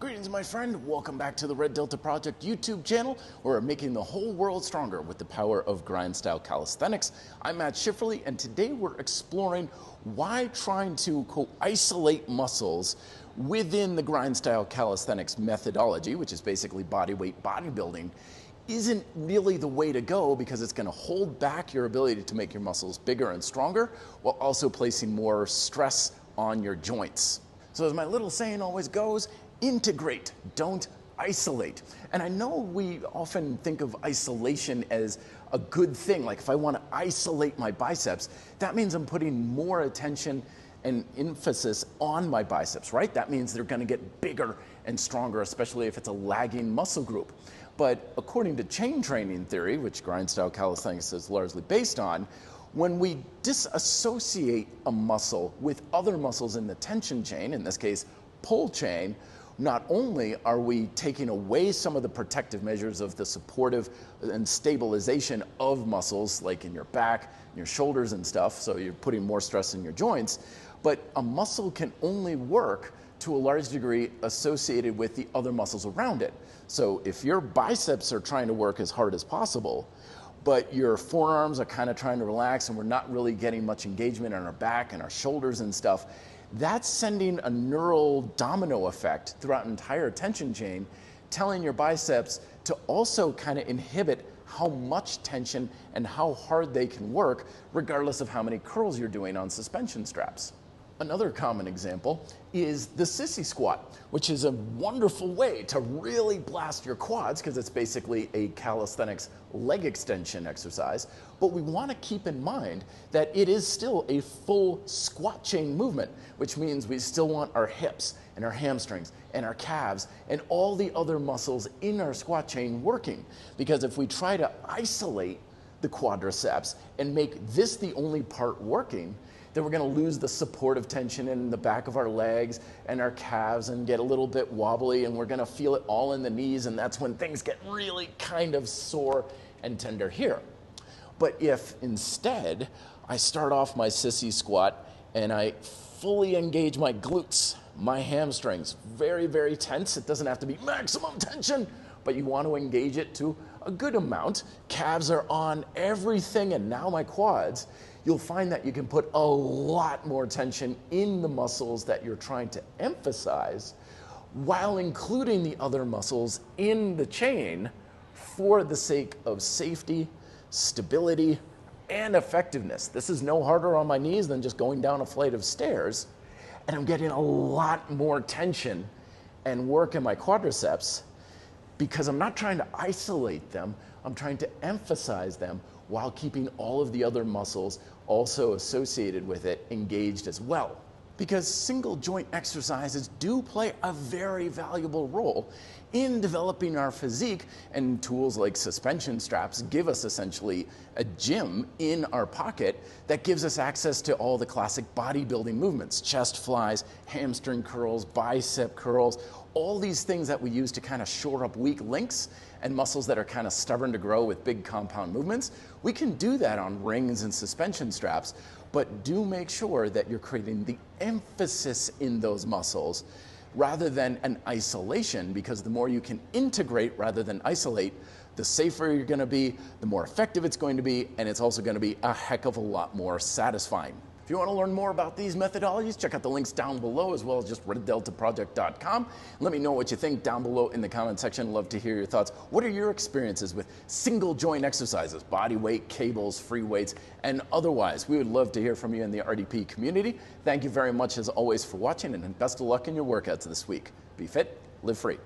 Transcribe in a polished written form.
Greetings, my friend. Welcome back to the Red Delta Project YouTube channel, where we're making the whole world stronger with the power of Grind-Style Calisthenics. I'm Matt Schifferly, and today we're exploring why trying to isolate muscles within the Grind-Style Calisthenics methodology, which is basically bodyweight bodybuilding, isn't really the way to go, because it's going to hold back your ability to make your muscles bigger and stronger while also placing more stress on your joints. So as my little saying always goes, integrate, don't isolate. And I know we often think of isolation as a good thing. Like if I want to isolate my biceps, that means I'm putting more attention and emphasis on my biceps, right? That means they're going to get bigger and stronger, especially if it's a lagging muscle group. But according to chain training theory, which Grind-Style Calisthenics is largely based on, when we disassociate a muscle with other muscles in the tension chain, in this case, pull chain, not only are we taking away some of the protective measures of the supportive and stabilization of muscles, like in your back, your shoulders and stuff, so you're putting more stress in your joints, but a muscle can only work to a large degree associated with the other muscles around it. So if your biceps are trying to work as hard as possible, but your forearms are kind of trying to relax and we're not really getting much engagement on our back and our shoulders and stuff, that's sending a neural domino effect throughout an entire tension chain, telling your biceps to also kind of inhibit how much tension and how hard they can work, regardless of how many curls you're doing on suspension straps. Another common example is the Sissy Squat, which is a wonderful way to really blast your quads, because it's basically a calisthenics leg extension exercise. But we want to keep in mind that it is still a full squat chain movement, which means we still want our hips and our hamstrings and our calves and all the other muscles in our squat chain working. Because if we try to isolate the quadriceps and make this the only part working, then we're going to lose the supportive tension in the back of our legs and our calves and get a little bit wobbly, and we're going to feel it all in the knees, and that's when things get really kind of sore and tender here. But if instead I start off my Sissy Squat and I fully engage my glutes, my hamstrings, very, very tense. It doesn't have to be maximum tension, but you want to engage it to a good amount. Calves are on everything, and now my quads. You'll find that you can put a lot more tension in the muscles that you're trying to emphasize, while including the other muscles in the chain for the sake of safety, stability, and effectiveness. This is no harder on my knees than just going down a flight of stairs, and I'm getting a lot more tension and work in my quadriceps because I'm not trying to isolate them, I'm trying to emphasize them while keeping all of the other muscles also associated with it engaged as well. Because single joint exercises do play a very valuable role in developing our physique, and tools like suspension straps give us essentially a gym in our pocket that gives us access to all the classic bodybuilding movements: chest flies, hamstring curls, bicep curls, all these things that we use to kind of shore up weak links and muscles that are kind of stubborn to grow with big compound movements. We can do that on rings and suspension straps, but do make sure that you're creating the emphasis in those muscles rather than an isolation, because the more you can integrate rather than isolate, the safer you're going to be, the more effective it's going to be, and it's also going to be a heck of a lot more satisfying. If you want to learn more about these methodologies, check out the links down below, as well as just reddeltaproject.com. Let me know what you think down below in the comment section. Love to hear your thoughts. What are your experiences with single joint exercises, body weight, cables, free weights, and otherwise? We would love to hear from you in the RDP community. Thank you very much, as always, for watching, and best of luck in your workouts this week. Be fit, live free.